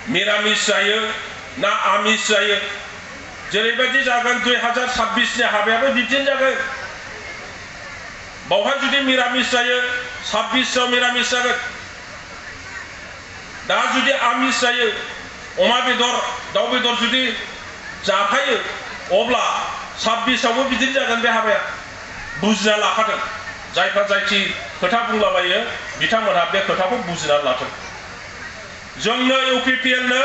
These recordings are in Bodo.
मिरामिस जायो ना आमिस जायो जेरैबायदि जागोन 2026 नि हाबायाबो बिदिनो जागोन बावहाय जुदि मिरामिस जायो 26 आव मिरामिस जागोन दा जुदि आमिस जायो अमा बेदर दाउ बेदर जुदि जाफायो अब्ला 26 आवबो बिदिनो जागोन बे हाबाया बुजिना लाखादों जायफ्रा जायखि खोथा बुंलाबायो बिथांमोनहा बे खोथाखौ बुजिना लाथों जोंनो इउपिपिएल नो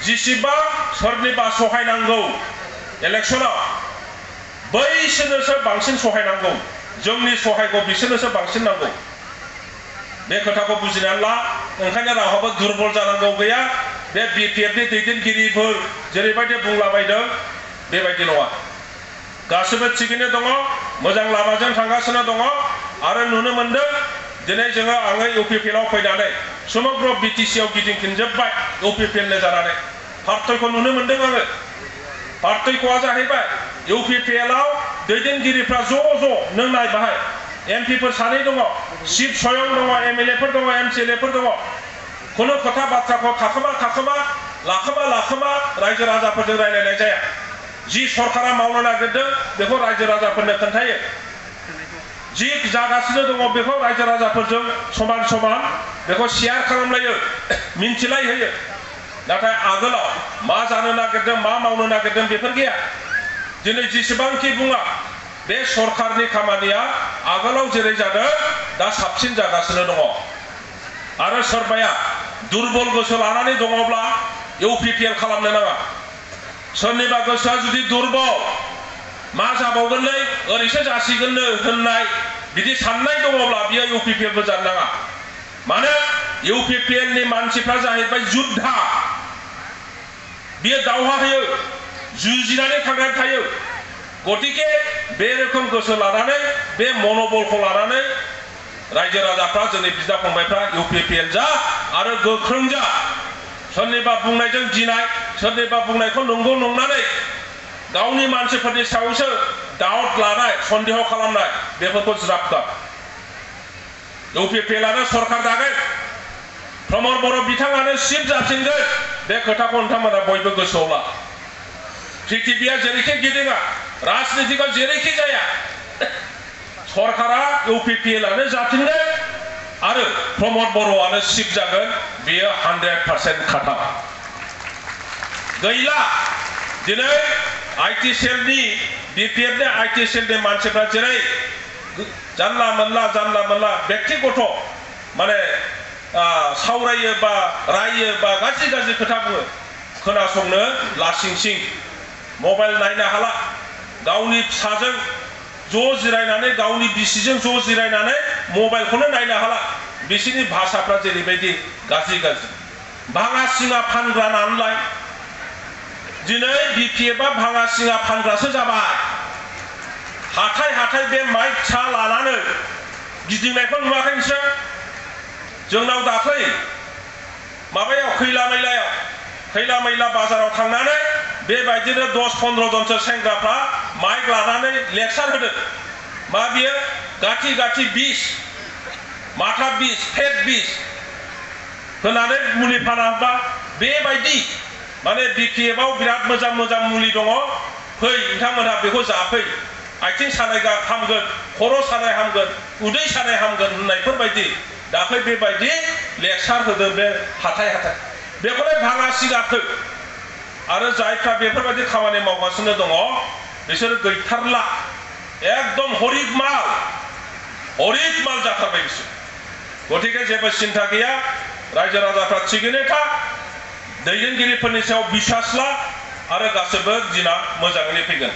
जिसिबां सोरनिबा सहाय नांगौ इलेक्शनाव बैसोरनोसो बांसिन सहाय नांगौ जोंनि सहायखौ बिसोरनोसो बांसिन नांगौ बे खोथाखौ बुजिनानै ला ओंखायनो रावहाबो दुरबल जानांगौ गैया बे बिपिएफ नि दैदेनगिरिफोर जेरैबायदि बुंलाबायदों बेबायदि नङा गासिबो थिगैनो दङ मोजां लामाजों थांगासिनो दङ आरो नुनो मोनदों दिनै जोङो आङो इउपिपिएल आव फैनानै समग्र बिटिसि आव गिदिंफिनजोबबाय इउपिपिएल नि जानानै पार्टयखौ नुनो मोनदों आङो पार्टयखौआ जाहैबाय इउपिपिएल आव दैदेनगिरिफ्रा ज' नों नाय बाहाय एमपिफोर सानै दङ चिफ सयं दङ एमएलए फोर दङ एमसिएलए फोर दङ खुनु खोथा बाथ्राखौ थाखोमा लाखोमा रायजो राजाफोरजों रायलायनाय जाया जि सरकारा मावनो नागिरदों बेखौ रायजो राजाफोरनो खोन्थायो जि जागासिनो दङ बेखौ रायजो राजाफोरजों समान बेखौ शेयार खालामलायो मिन्थिलाय होयो नाथाय आगोलाव मा जानो नागिरदों मा मावनो नागिरदों बेफोर गैया दिनै जेसेबांखि बुङा बे सरकारनि खामानिया आगोलाव जेरै जादों दा साबसिन जागासिनो दङ आरो सोरबाया दुरबल गोसो लानानै दङब्ला इउपिपिएल खालामनो नाङा सोरनिबा गोसोआ जुदि दुरबल मा जाबावगोनलै ओरैसो जासिगोननो होननाय बिदि साननाय दङब्ला बियो इउपिपिएल बो जानो नाङा मानो इउपिपिएल नि मानसिफ्रा जाहैबाय जुद्धा बियो दावहा होयो जुजिनानै थांनानै थायो गतिके बे रोखोम गोसो लानानै बे मनोबलखौ लानानै रायजो राजाफ्रा जोंनि बिदा फंबायफ्रा इउपिपिएल जा आरो गोख्रों जा सोरनिबा बुंनायजों गिनाय सोरनिबा बुंनायखौ नंगौ नंनानै गावनि मानसिफोरनि सायावसो डाउट लानाय सन्देह खालामनाय बेफोरखौ ज्राब गार इउपिपिएल आनो सरकार दागोन प्रमद बर' बिथाङानो चिफ जाफिनगोन बे खोथाखौ नोंथांमोना बयबो गोसोआव ला पृथिबिया जेरैखि गिदिङा राजनितिकआ जेरैखि जाया सरकारा इउपिपिएल आनो जाफिनगोन आरो प्रमद बर'आनो चिफ जागोन बेयो 100% खाथा गैला दिनै आईटी सेल नि बिपिएफ नि आईटी सेल नि मानसिफ्रा जेरै जानला मोनला व्यक्तिगत माने सावरायो बा रायो बा गाज्रि खोथा बुङो खोनासंनो लासिंसिं मबाइल नायनो हाला गावनि फिसाजों ज' जिरायनानै गावनि बिसिजों ज' जिरायनानै मबाइलखौनो नायनो हाला बिसिनि भाषाफ्रा जेरैबायदि गाज्रि भाङा सिङा फानग्रा नालाय दिनै बिपिएफ आ भाङा सिङा फानग्रासो जाबाय हाथाय बे माइक सा लानानै गिदिंनायखौ नुवाखै नोंसोर जोंनाव दाख्लै माबायाव खैला मैला बाजाराव थांनानै बेबायदिनो 10-15 जनसो सेंग्राफ्रा माइक लानानै लेक्सार होदों मा बियो गाथि बिस माथा बिस फेट बिस होनानै मुलि फानाबा बेबायदि माने बिपिएफ आव बिराद मोजां मुलि दङ फै नोंथांमोनहा बेखौ जाफै आथिं सानाय हामगोन खर' सानाय हामगोन उदै सानाय हामगोन होननायफोरबायदि दाख्लै बेबायदि लेक्सार होदों बे हाथाय बेखौलाय भाङा सिगाथो आरो जायफ्रा बेफोरबायदि खामानि मावगासिनो दङ बिसोरो गैथारला एकदम हरिक माल जाथारबाय बिसोर गतिके जेबो सिन्था गैया रायजो राजाफ्रा थिगैनो था दैदेनगिरिफोरनि सायाव बिसास ला आरो गासिबो दिना मोजाङैनो फैगोन।